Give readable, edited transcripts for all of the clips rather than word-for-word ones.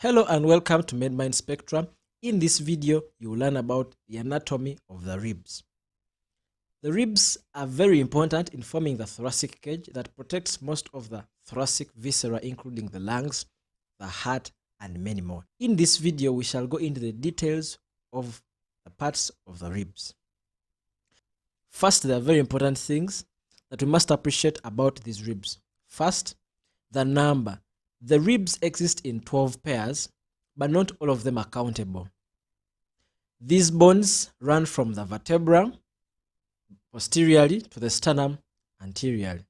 Hello and welcome to MedMind Spectrum. In this video, you will learn about the anatomy of the ribs. The ribs are very important in forming the thoracic cage that protects most of the thoracic viscera, including the lungs, the heart, and many more. In this video, we shall go into the details of the parts of the ribs. First, there are very important things that we must appreciate about these ribs. First, the number. The ribs exist in 12 pairs, but not all of them are countable. These bones run from the vertebra posteriorly to the sternum anteriorly.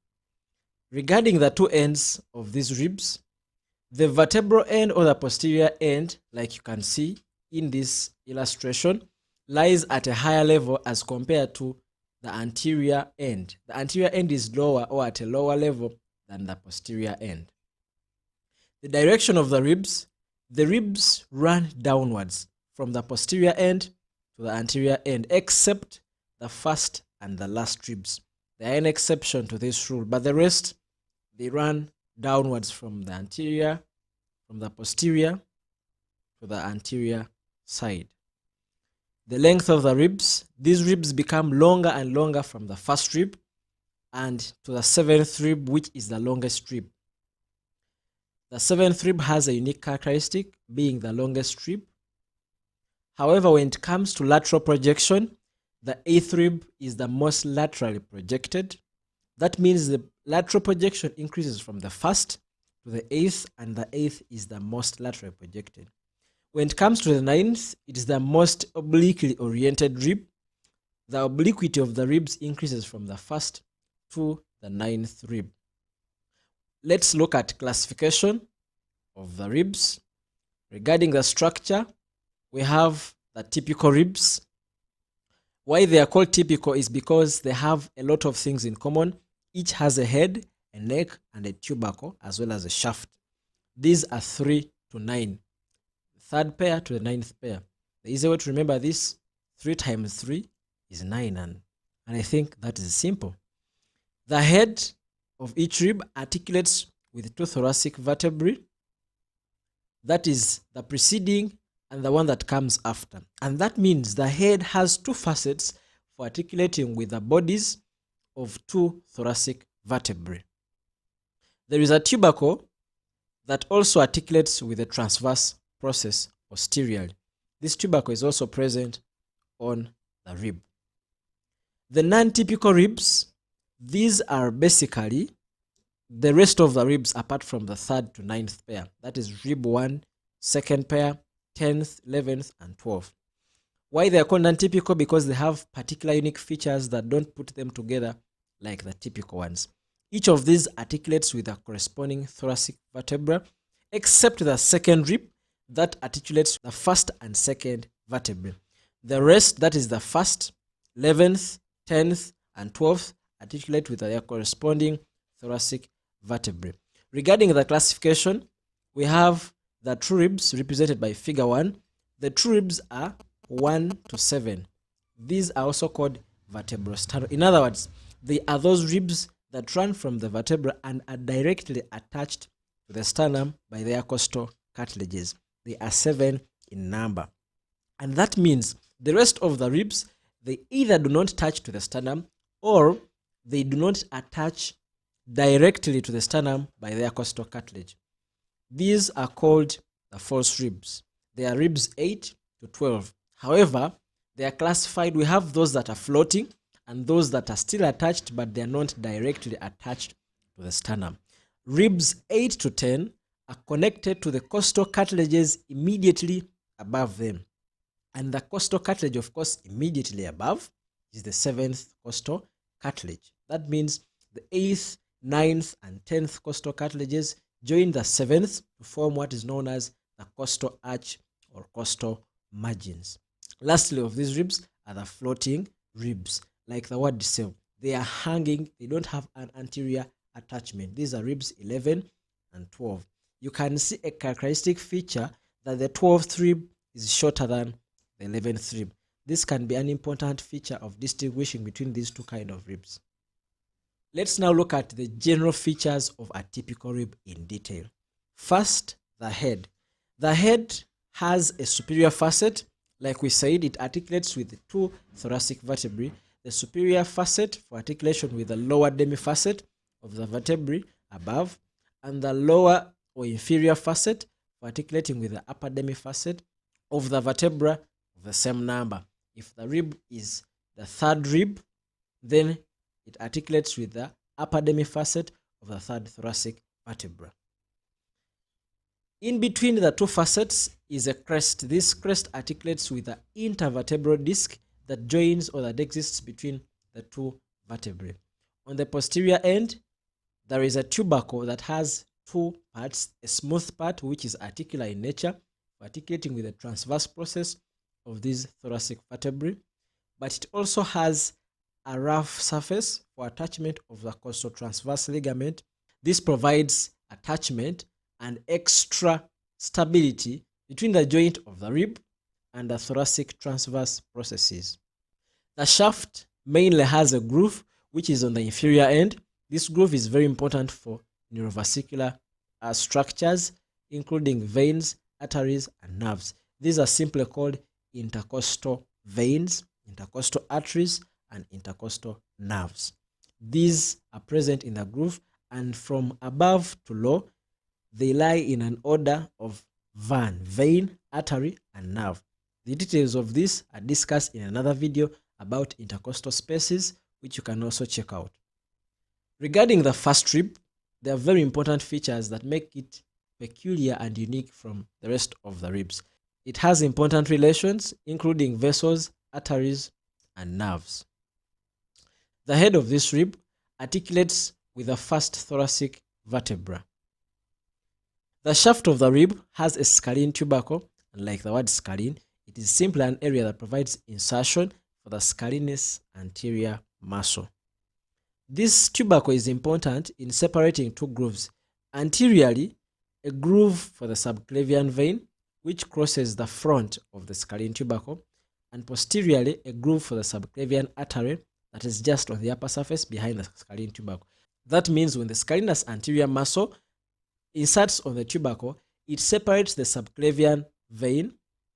Regarding the two ends of these ribs, the vertebral end or the posterior end, like you can see in this illustration, lies at a higher level as compared to the anterior end. The anterior end is lower or at a lower level than the posterior end. The direction of the ribs run downwards from the posterior end to the anterior end, except the first and the last ribs. They are an exception to this rule, but the rest, they run downwards from the posterior to the anterior side. The length of the ribs, these ribs become longer and longer from the first rib and to the seventh rib, which is the longest rib. The seventh rib has a unique characteristic, being the longest rib. However, when it comes to lateral projection, the eighth rib is the most laterally projected. That means the lateral projection increases from the first to the eighth, and the eighth is the most laterally projected. When it comes to the ninth, it is the most obliquely oriented rib. The obliquity of the ribs increases from the first to the ninth rib. Let's look at classification of the ribs. Regarding the structure, we have the typical ribs. Why they are called typical is because they have a lot of things in common. Each has a head, a neck, and a tubercle, as well as a shaft. These are 3 to 9. The third pair to the ninth pair. The easy way to remember this, 3 times 3 is 9, and I think that is simple. The head of each rib articulates with 2 thoracic vertebrae. That is the preceding and the one that comes after. And that means the head has 2 facets for articulating with the bodies of 2 thoracic vertebrae. There is a tubercle that also articulates with the transverse process posteriorly. This tubercle is also present on the rib. The non-typical ribs, these are basically the rest of the ribs apart from the 3rd to 9th pair. That is rib 1, 2nd pair, 10th, 11th, and 12th. Why they are called non-typical? Because they have particular unique features that don't put them together like the typical ones. Each of these articulates with a corresponding thoracic vertebra, except the 2nd rib that articulates the 1st and 2nd vertebrae. The rest, that is the 1st, 11th, 10th, and 12th, articulate with their corresponding thoracic vertebrae. Regarding the classification, we have the true ribs represented by figure 1. The true ribs are 1 to 7. These are also called vertebrosternal. In other words, they are those ribs that run from the vertebra and are directly attached to the sternum by their costal cartilages. They are 7 in number. And that means the rest of the ribs, they either do not touch to the sternum or they do not attach directly to the sternum by their costal cartilage. These are called the false ribs. They are ribs 8 to 12. However, they are classified. We have those that are floating and those that are still attached, but they are not directly attached to the sternum. Ribs 8 to 10 are connected to the costal cartilages immediately above them. And the costal cartilage, of course, immediately above is the 7th costal cartilage. That means the 8th, 9th, and 10th costal cartilages join the 7th to form what is known as the costal arch or costal margins. Lastly, of these ribs are the floating ribs. Like the word itself, they are hanging, they don't have an anterior attachment. These are ribs 11 and 12. You can see a characteristic feature that the 12th rib is shorter than the 11th rib. This can be an important feature of distinguishing between these two kinds of ribs. Let's now look at the general features of a typical rib in detail. First, the head. The head has a superior facet. Like we said, it articulates with two thoracic vertebrae. The superior facet for articulation with the lower demifacet of the vertebrae above, and the lower or inferior facet for articulating with the upper demifacet of the vertebra of the same number. If the rib is the third rib, then it articulates with the upper demifacet of the third thoracic vertebra. In between the two facets is a crest. This crest articulates with the intervertebral disc that joins or that exists between the two vertebrae. On the posterior end, there is a tubercle that has two parts, a smooth part which is articular in nature, articulating with the transverse process of these thoracic vertebrae, but it also has a rough surface for attachment of the costal transverse ligament. This provides attachment and extra stability between the joint of the rib and the thoracic transverse processes. The shaft mainly has a groove which is on the inferior end. This groove is very important for neurovascular structures, including veins, arteries, and nerves. These are simply called intercostal veins, intercostal arteries, and intercostal nerves. These are present in the groove, and from above to low, they lie in an order of vein, artery, and nerve. The details of this are discussed in another video about intercostal spaces, which you can also check out. Regarding the first rib, there are very important features that make it peculiar and unique from the rest of the ribs. It has important relations, including vessels, arteries, and nerves. The head of this rib articulates with the first thoracic vertebra. The shaft of the rib has a scalene tubercle, and like the word scalene, it is simply an area that provides insertion for the scalenus anterior muscle. This tubercle is important in separating two grooves. Anteriorly, a groove for the subclavian vein, which crosses the front of the scalene tubercle, and posteriorly, a groove for the subclavian artery that is just on the upper surface behind the scalene tubercle. That means when the scalenus anterior muscle inserts on the tubercle, it separates the subclavian vein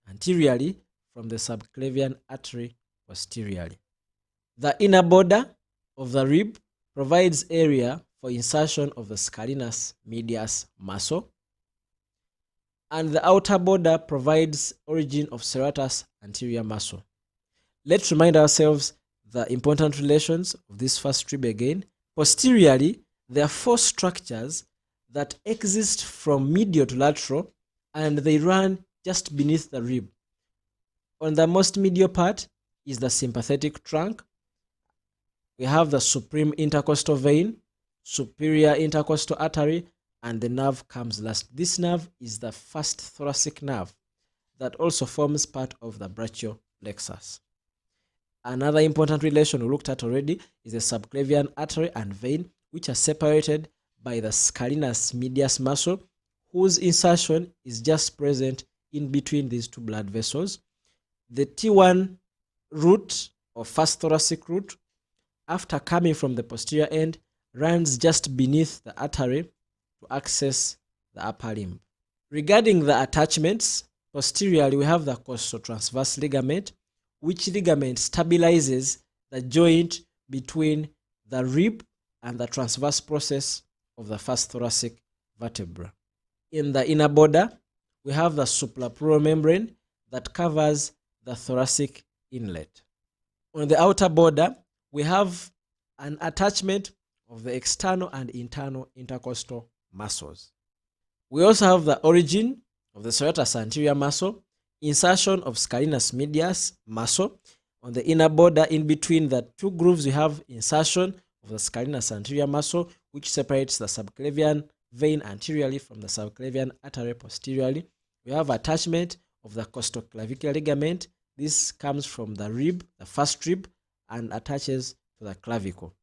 anteriorly from the subclavian artery posteriorly. The inner border of the rib provides area for insertion of the scalenus medius muscle, and the outer border provides origin of serratus anterior muscle. Let's remind ourselves the important relations of this first rib again. Posteriorly, there are four structures that exist from medial to lateral, and they run just beneath the rib. On the most medial part is the sympathetic trunk. We have the supreme intercostal vein, superior intercostal artery, and the nerve comes last. This nerve is the first thoracic nerve that also forms part of the brachial plexus. Another important relation we looked at already is the subclavian artery and vein, which are separated by the scalenus medius muscle, whose insertion is just present in between these two blood vessels. The T1 root or first thoracic root, after coming from the posterior end, runs just beneath the artery to access the upper limb. Regarding the attachments, posteriorly we have the costal transverse ligament, which ligament stabilizes the joint between the rib and the transverse process of the first thoracic vertebra. In the inner border, we have the suprapleural membrane that covers the thoracic inlet. On the outer border, we have an attachment of the external and internal intercostal muscles. We also have the origin of the serratus anterior muscle, insertion of scalenus medius muscle. On the inner border, in between the two grooves, we have insertion of the scalenus anterior muscle, which separates the subclavian vein anteriorly from the subclavian artery posteriorly. We have attachment of the costoclavicular ligament. This comes from the rib, the first rib, and attaches to the clavicle.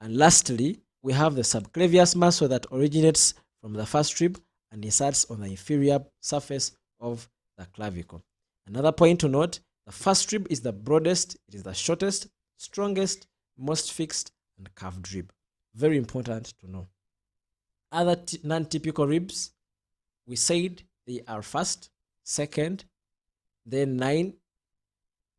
And lastly, we have the subclavius muscle that originates from the first rib and inserts on the inferior surface of the clavicle. Another point to note, the first rib is the broadest, it is the shortest, strongest, most fixed, and curved rib. Very important to know. Other non-typical ribs, we said They are first, second, then 9,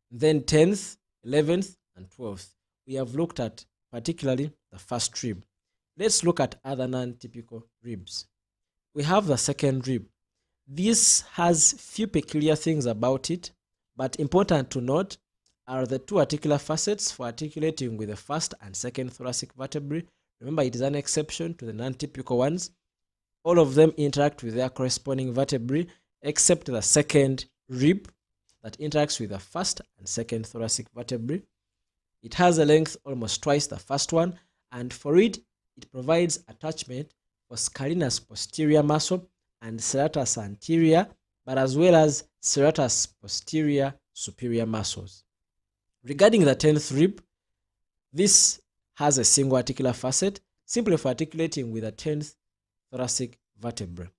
then 10th, 11th, and 12th. We have looked at particularly the first rib. Let's look at other non-typical ribs. We have the second rib. This has few peculiar things about it, but important to note are the two articular facets for articulating with the first and second thoracic vertebrae. Remember, it is an exception to the non-typical ones. All of them interact with their corresponding vertebrae except the second rib that interacts with the first and second thoracic vertebrae. It has a length almost twice the first one, and for it provides attachment for scalenus posterior muscle and serratus anterior, but as well as serratus posterior superior muscles. Regarding the 10th rib, this has a single articular facet, simply for articulating with the 10th thoracic vertebra.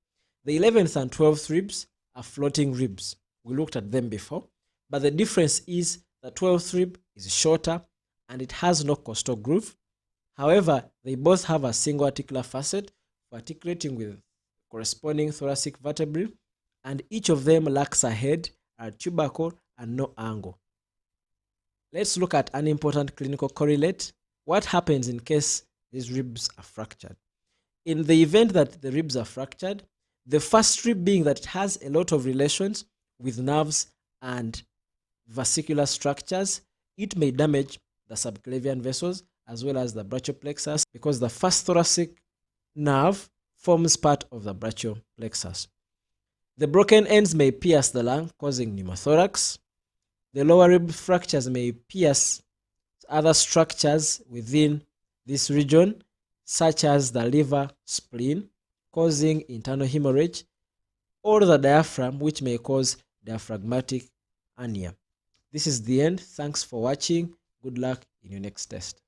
The 11th and 12th ribs are floating ribs. We looked at them before, but the difference is the 12th rib is shorter and it has no costal groove. However, they both have a single articular facet for articulating with corresponding thoracic vertebrae, and each of them lacks a head, a tubercle, and no angle. Let's look at an important clinical correlate. What happens in case these ribs are fractured? In the event that the ribs are fractured, the first rib being that it has a lot of relations with nerves and vesicular structures, it may damage the subclavian vessels as well as the brachioplexus, because the first thoracic nerve forms part of the brachioplexus. The broken ends may pierce the lung, causing pneumothorax. The lower rib fractures may pierce other structures within this region, such as the liver, spleen, causing internal hemorrhage, or the diaphragm, which may cause diaphragmatic hernia. This is the end. Thanks for watching. Good luck in your next test.